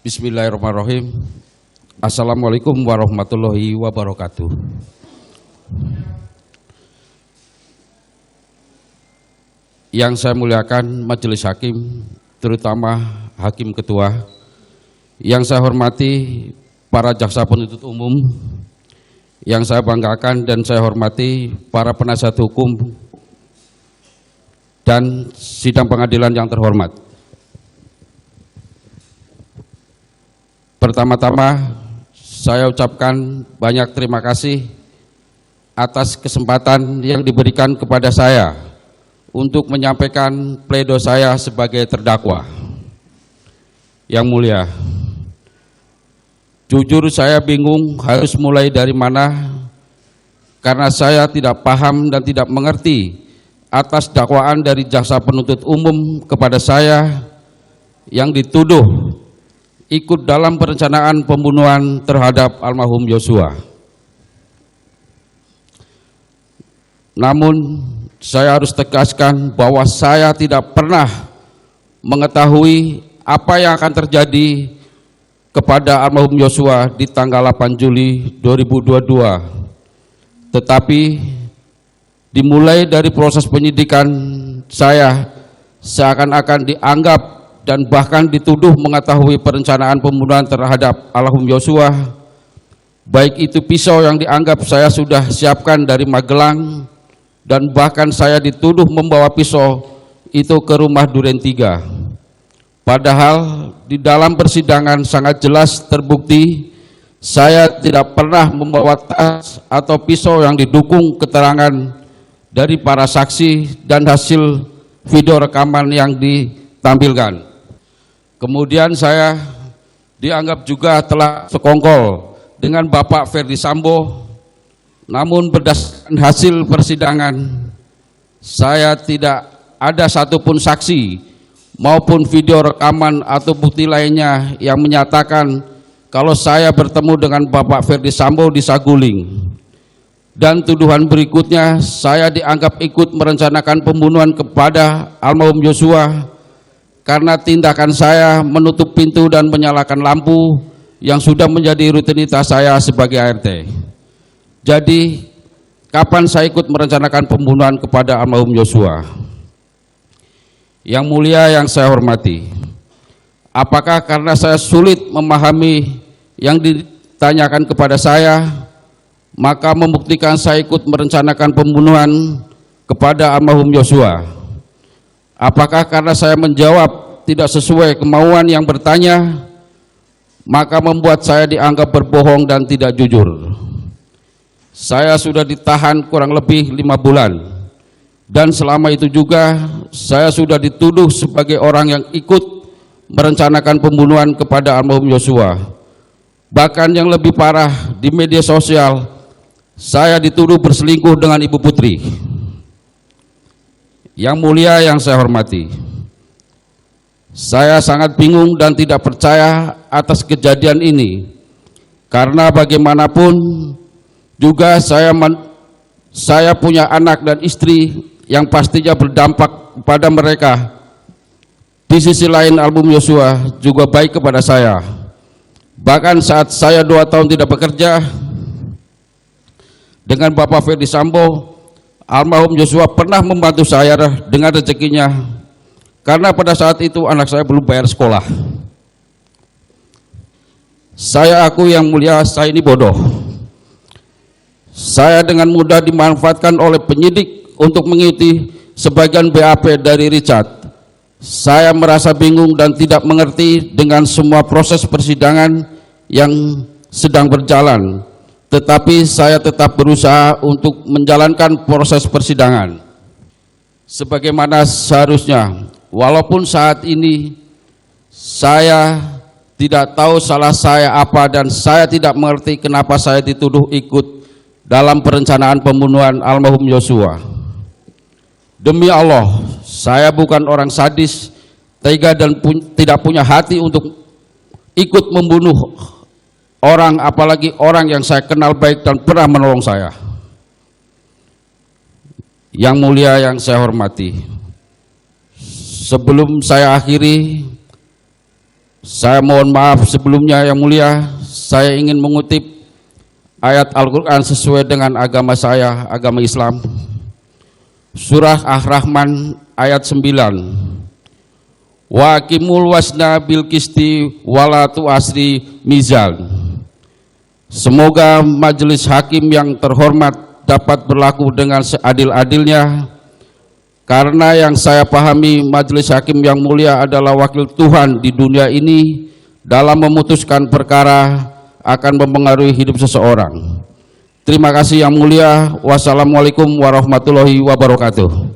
Bismillahirrahmanirrahim. Assalamualaikum warahmatullahi wabarakatuh. Yang saya muliakan majelis hakim, terutama hakim ketua. Yang saya hormati para jaksa penuntut umum. Yang saya banggakan dan saya hormati para penasihat hukum dan sidang pengadilan yang terhormat. Pertama-tama saya ucapkan banyak terima kasih atas kesempatan yang diberikan kepada saya untuk menyampaikan pledoi saya sebagai terdakwa. Yang mulia, jujur saya bingung harus mulai dari mana karena saya tidak paham dan tidak mengerti atas dakwaan dari jaksa penuntut umum kepada saya yang dituduh ikut dalam perencanaan pembunuhan terhadap almarhum Yosua. Namun saya harus tegaskan bahwa saya tidak pernah mengetahui apa yang akan terjadi kepada almarhum Yosua di tanggal 8 Juli 2022. Tetapi dimulai dari proses penyidikan saya seakan-akan dianggap dan bahkan dituduh mengetahui perencanaan pembunuhan terhadap almarhum Yosua, baik itu pisau yang dianggap saya sudah siapkan dari Magelang, dan bahkan saya dituduh membawa pisau itu ke rumah Duren 3. Padahal di dalam persidangan sangat jelas terbukti saya tidak pernah membawa tas atau pisau yang didukung keterangan dari para saksi dan hasil video rekaman yang ditampilkan. Kemudian saya dianggap juga telah sekongkol dengan Bapak Ferdi Sambo, namun berdasarkan hasil persidangan saya tidak ada satupun saksi maupun video rekaman atau bukti lainnya yang menyatakan kalau saya bertemu dengan Bapak Ferdi Sambo di Saguling. Dan tuduhan berikutnya, saya dianggap ikut merencanakan pembunuhan kepada almarhum Yosua karena tindakan saya menutup pintu dan menyalakan lampu yang sudah menjadi rutinitas saya sebagai ART. Jadi, kapan saya ikut merencanakan pembunuhan kepada almarhum Yosua? Yang mulia yang saya hormati, apakah karena saya sulit memahami yang ditanyakan kepada saya, maka membuktikan saya ikut merencanakan pembunuhan kepada almarhum Yosua? Apakah karena saya menjawab tidak sesuai kemauan yang bertanya, maka membuat saya dianggap berbohong dan tidak jujur? Saya sudah ditahan kurang lebih 5 bulan, dan selama itu juga saya sudah dituduh sebagai orang yang ikut merencanakan pembunuhan kepada almarhum Yosua. Bahkan yang lebih parah, di media sosial saya dituduh berselingkuh dengan Ibu Putri. Yang mulia yang saya hormati, saya sangat bingung dan tidak percaya atas kejadian ini, karena bagaimanapun juga saya punya anak dan istri yang pastinya berdampak kepada mereka. Di sisi lain almarhum Yosua juga baik kepada saya. Bahkan saat saya 2 tahun tidak bekerja dengan Bapak Ferdi Sambo, almarhum Yosua pernah membantu saya dengan rezekinya, karena pada saat itu anak saya belum bayar sekolah. Saya akui yang mulia, saya ini bodoh. Saya dengan mudah dimanfaatkan oleh penyidik untuk mengikuti sebagian BAP dari Richard. Saya merasa bingung dan tidak mengerti dengan semua proses persidangan yang sedang berjalan. Tetapi saya tetap berusaha untuk menjalankan proses persidangan sebagaimana seharusnya. Walaupun saat ini saya tidak tahu salah saya apa dan saya tidak mengerti kenapa saya dituduh ikut dalam perencanaan pembunuhan almarhum Yosua. Demi Allah, saya bukan orang sadis, tega dan tidak punya hati untuk ikut membunuh orang, apalagi orang yang saya kenal baik dan pernah menolong saya. Yang mulia yang saya hormati, sebelum saya akhiri, Saya mohon maaf sebelumnya yang mulia, saya ingin mengutip ayat Al-Quran sesuai dengan agama saya, agama Islam. Surah Ar-Rahman ayat 9. Wa aqimul wasna bil qisti wala tu'asri mizan. Semoga majelis hakim yang terhormat dapat berlaku dengan seadil-adilnya, karena yang saya pahami majelis hakim yang mulia adalah wakil Tuhan di dunia ini dalam memutuskan perkara akan mempengaruhi hidup seseorang. Terima kasih yang mulia. Wassalamualaikum warahmatullahi wabarakatuh.